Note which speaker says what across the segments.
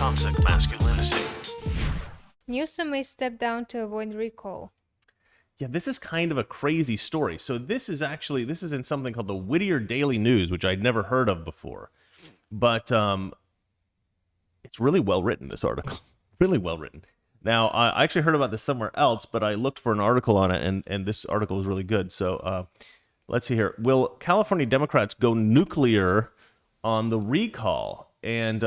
Speaker 1: toxic masculinity.
Speaker 2: Newsom may step down to avoid recall.
Speaker 3: Yeah, this is kind of a crazy story. So this is in something called the Whittier Daily News, which I'd never heard of before. But it's really well written, this article. Really well written. Now, I actually heard about this somewhere else, but I looked for an article on it, and this article was really good. So let's see here. Will California Democrats go nuclear on the recall? And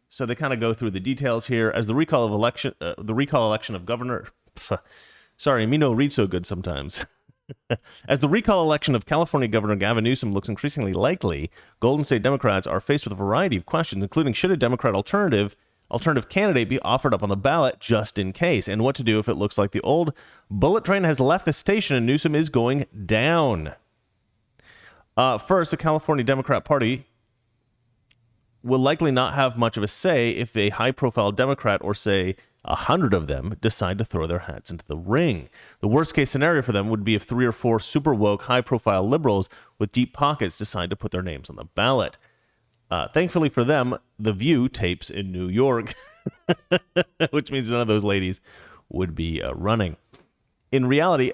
Speaker 3: so they kind of go through the details here. As the recall election of governor... Sorry, me no read so good sometimes. As the recall election of California Governor Gavin Newsom looks increasingly likely, Golden State Democrats are faced with a variety of questions, including should a Democrat alternative candidate be offered up on the ballot just in case, and what to do if it looks like the old bullet train has left the station and Newsom is going down. First, the California Democrat Party will likely not have much of a say if a high-profile Democrat, or say 100 of them, decide to throw their hats into the ring. The worst-case scenario for them would be if 3 or 4 super woke, high-profile liberals with deep pockets decide to put their names on the ballot. Thankfully for them, The View tapes in New York, which means none of those ladies would be running. In reality,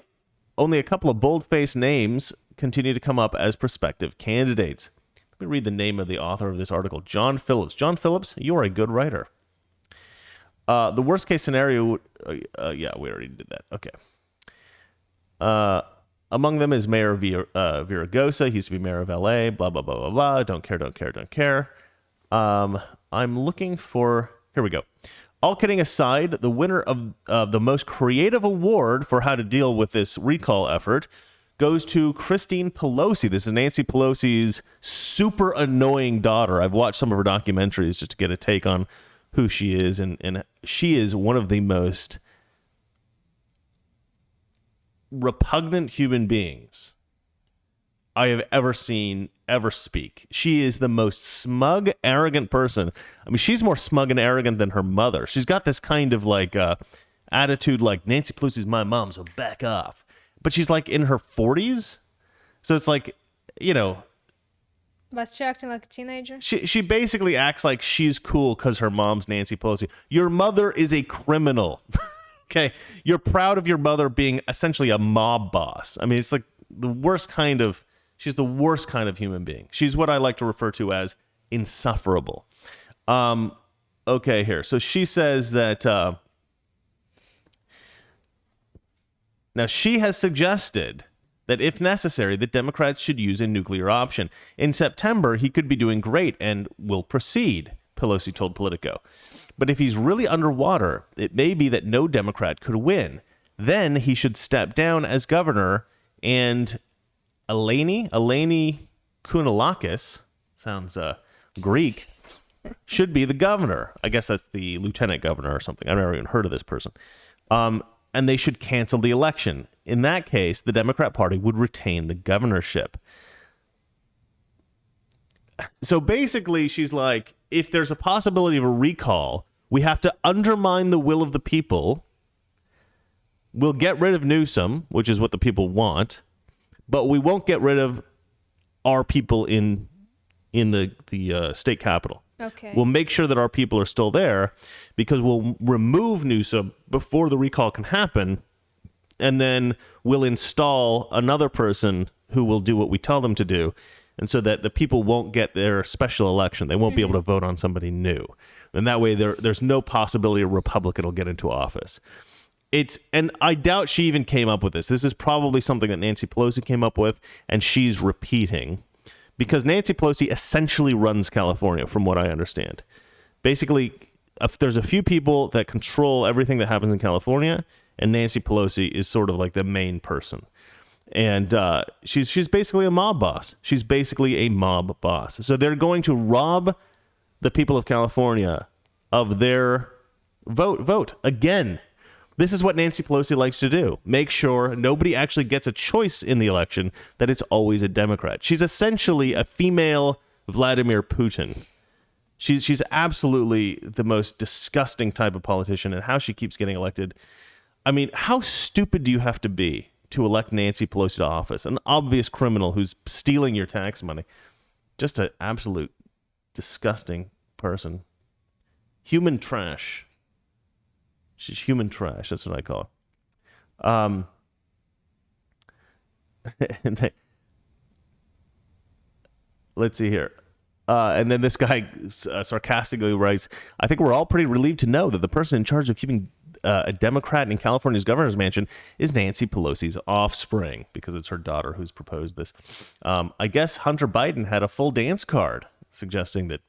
Speaker 3: only a couple of bold-faced names continue to come up as prospective candidates. Let me read the name of the author of this article, John Phillips. John Phillips, you are a good writer. The worst case scenario, yeah, we already did that. Okay. Among them is Mayor Viragosa. He used to be mayor of LA, blah, blah, blah, blah, blah. Don't care. I'm looking for, here we go. All kidding aside, the winner of the most creative award for how to deal with this recall effort goes to Christine Pelosi. This is Nancy Pelosi's super annoying daughter. I've watched some of her documentaries just to get a take on who she is, and she is one of the most repugnant human beings I have ever seen ever speak. She is the most smug, arrogant person. I mean, she's more smug and arrogant than her mother. She's got this kind of like attitude like, Nancy Pelosi's my mom, so back off. But she's like in her 40s. So it's like, you know,
Speaker 2: But she acting like a teenager?
Speaker 3: She basically acts like she's cool because her mom's Nancy Pelosi. Your mother is a criminal. Okay? You're proud of your mother being essentially a mob boss. I mean, it's like she's the worst kind of human being. She's what I like to refer to as insufferable. Okay, here. So she says that, now she has suggested that if necessary, the Democrats should use a nuclear option. In September, he could be doing great and will proceed, Pelosi told Politico. But if he's really underwater, it may be that no Democrat could win. Then he should step down as governor, and Eleni Kounalakis, sounds Greek, should be the governor. I guess that's the lieutenant governor or something. I've never even heard of this person. And they should cancel the election. In that case, the Democrat Party would retain the governorship. So basically, she's like, if there's a possibility of a recall, we have to undermine the will of the people. We'll get rid of Newsom, which is what the people want, but we won't get rid of our people in the state capitol.
Speaker 2: Okay.
Speaker 3: We'll make sure that our people are still there because we'll remove Newsom before the recall can happen, and then we'll install another person who will do what we tell them to do, and so that the people won't get their special election. They won't be able to vote on somebody new. And that way there's no possibility a Republican will get into office. And I doubt she even came up with this. This is probably something that Nancy Pelosi came up with, and she's repeating. Because Nancy Pelosi essentially runs California, from what I understand. Basically, if there's a few people that control everything that happens in California, and Nancy Pelosi is sort of like the main person. And she's basically a mob boss. She's basically a mob boss. So they're going to rob the people of California of their vote again. This is what Nancy Pelosi likes to do. Make sure nobody actually gets a choice in the election, that it's always a Democrat. She's essentially a female Vladimir Putin. She's absolutely the most disgusting type of politician, and how she keeps getting elected. I mean, how stupid do you have to be to elect Nancy Pelosi to office? An obvious criminal who's stealing your tax money. Just an absolute disgusting person. Human trash. She's human trash. That's what I call her. And let's see here. And then this guy sarcastically writes, I think we're all pretty relieved to know that the person in charge of keeping a Democrat in California's governor's mansion is Nancy Pelosi's offspring, because it's her daughter who's proposed this. I guess Hunter Biden had a full dance card suggesting that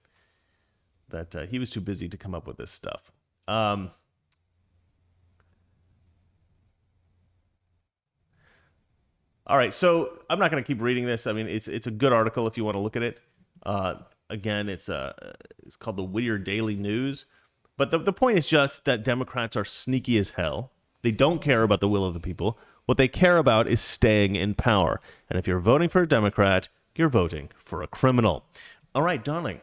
Speaker 3: he was too busy to come up with this stuff. All right, so I'm not going to keep reading this. I mean, it's a good article if you want to look at it. Again, it's called the Whittier Daily News. But the point is just that Democrats are sneaky as hell. They don't care about the will of the people. What they care about is staying in power. And if you're voting for a Democrat, you're voting for a criminal. All right, darling.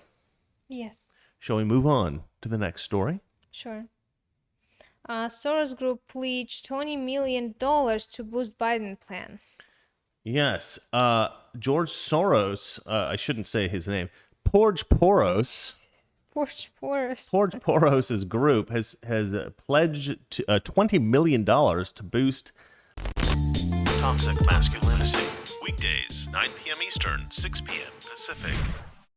Speaker 2: Yes.
Speaker 3: Shall we move on to the next story?
Speaker 2: Sure. Soros Group pledged $20 million to boost Biden plan.
Speaker 3: Yes. George Soros, I shouldn't say his name, George Poros.
Speaker 2: George
Speaker 3: Poros's group has pledged to, $20 million to boost toxic masculinity. Weekdays, 9 p.m. Eastern, 6 p.m. Pacific.